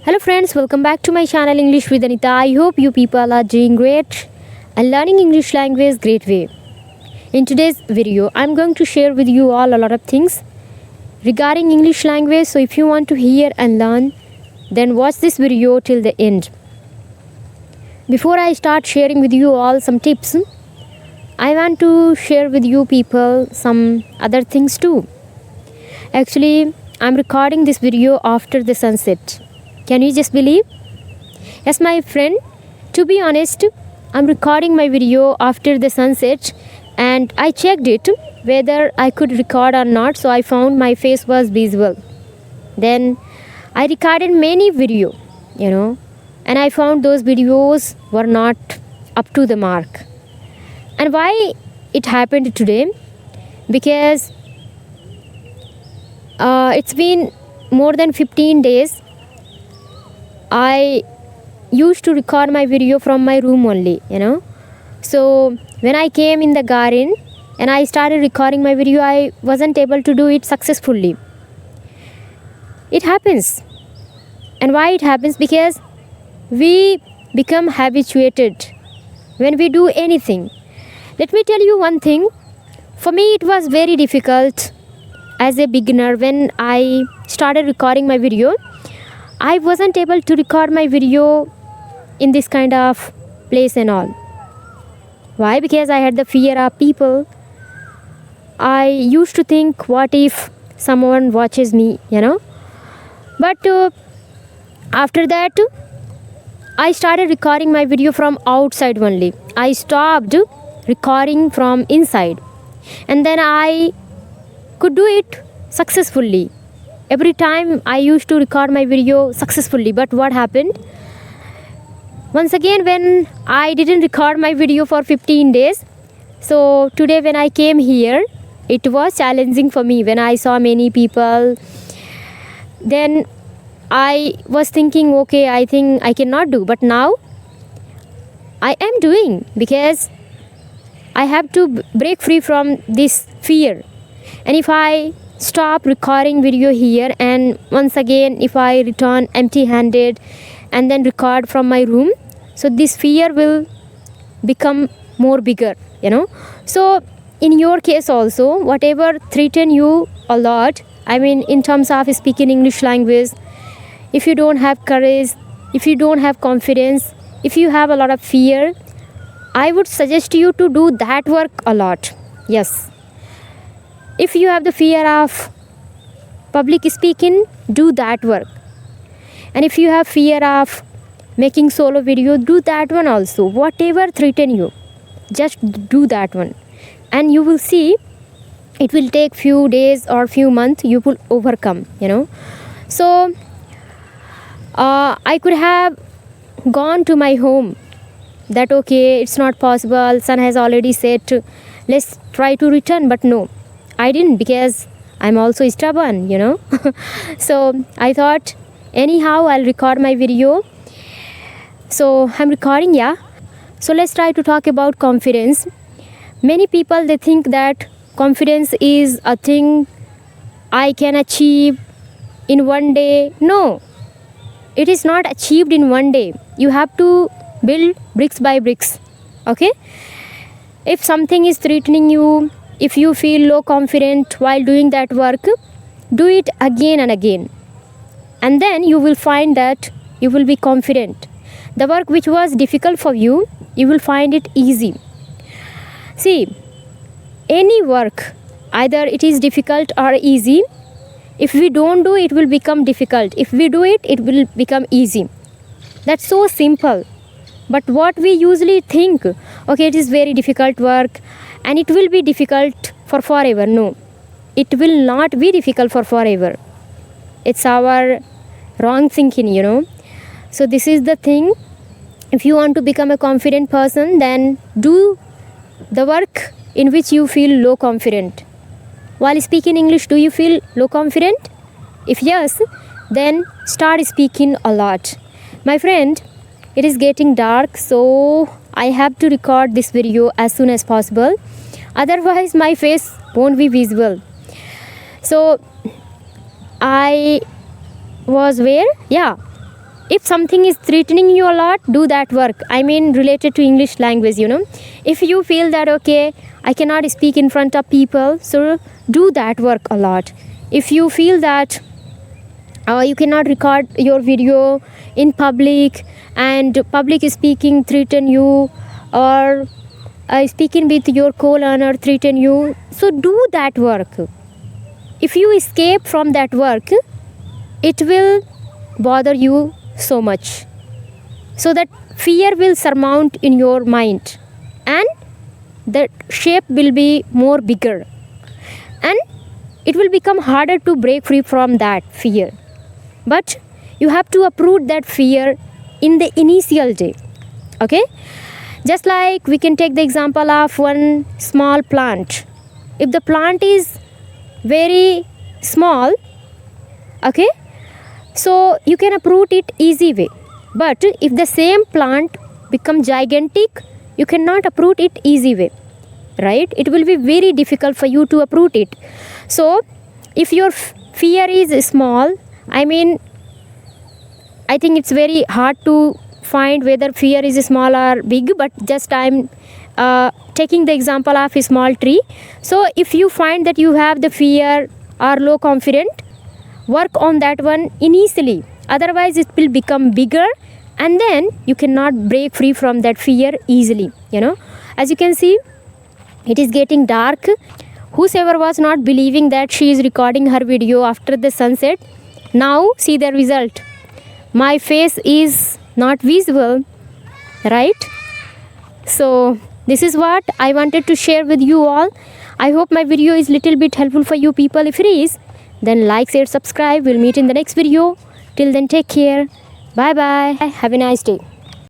Hello friends, welcome back to my channel English with Anita. I hope you people are doing great and learning English language great way. In today's video, I'm going to share with you all a lot of things regarding English language. So if you want to hear and learn, then watch this video till the end. Before I start sharing with you all some tips, I want to share with you people some other things too. Actually, I'm recording this video after the sunset. Can you just believe? Yes, my friend, to be honest, I'm recording my video after the sunset and I checked it whether I could record or not, so I found my face was visible. Then I recorded many video, and I found those videos were not up to the mark. And why it happened today? Because it's been more than 15 days. I used to record my video from my room only, So when I came in the garden and I started recording my video, I wasn't able to do it successfully. It happens. And why it happens? Because we become habituated when we do anything. Let me tell you one thing. For me, it was very difficult as a beginner when I started recording my video. I wasn't able to record my video in this kind of place and all. Why? Because I had the fear of people. I used to think, what if someone watches me, But after that, I started recording my video from outside only. I stopped recording from inside. And then I could do it successfully. Every time I used to record my video successfully. But what happened? Once again, when I didn't record my video for 15 days, so today when I came here, it was challenging for me when I saw many people. Then I was thinking, okay, I think I cannot do. But now I am doing because I have to break free from this fear. And if I stop recording video here and once again if I return empty handed and then record from my room, so this fear will become more bigger, So in your case also, whatever threaten you a lot, in terms of speaking English language, if you don't have courage, if you don't have confidence, if you have a lot of fear, I would suggest you to do that work a lot. Yes. If you have the fear of public speaking, do that work. And if you have fear of making solo video, do that one also. Whatever threaten you, just do that one. And you will see it will take few days or few months, you will overcome, So I could have gone to my home that, okay, it's not possible. Sun has already set. Let's try to return. But no. I didn't, because I'm also stubborn, So I thought, anyhow, I'll record my video. So I'm recording, yeah. So let's try to talk about confidence. Many people, they think that confidence is a thing I can achieve in one day. No, it is not achieved in one day. You have to build bricks by bricks, okay? If something is threatening you, if you feel low confident while doing that work, do it again and again. And then you will find that you will be confident. The work which was difficult for you, you will find it easy. See, any work, either it is difficult or easy, if we don't do it, will become difficult. If we do it, it will become easy. That's so simple. But what we usually think, okay, it is very difficult work, and it will be difficult for forever. No, it will not be difficult for forever. It's our wrong thinking, So this is the thing. If you want to become a confident person, then do the work in which you feel low confident. While speaking English, do you feel low confident? If yes, then start speaking a lot. My friend, it is getting dark, so I have to record this video as soon as possible. Otherwise, my face won't be visible. So I was where? Yeah. if something is threatening you a lot, do that work. I mean, related to English language, if you feel that okay, I cannot speak in front of people, so do that work a lot. If you feel that you cannot record your video in public and public speaking threaten you, or speaking with your co-learner threaten you, so do that work. If you escape from that work, it will bother you so much, so that fear will surmount in your mind and the shape will be more bigger, and it will become harder to break free from that fear. But you have to uproot that fear in the initial day. Okay, just like we can take the example of one small plant. If the plant is very small, okay, so you can uproot it easy way. But if the same plant become gigantic, you cannot uproot it easy way, right? It will be very difficult for you to uproot it. So if your fear is small, I mean, I think it's very hard to find whether fear is small or big, but just I'm taking the example of a small tree. So if you find that you have the fear or low confidence, work on that one initially. Otherwise it will become bigger and then you cannot break free from that fear easily. As you can see, it is getting dark. Whosoever was not believing that she is recording her video after the sunset, now see the result. My face is not visible, right? So this is what I wanted to share with you all. I hope my video is little bit helpful for you people. If it is, then like, share, subscribe. We'll meet in the next video. Till then, take care. Bye bye. Have a nice day.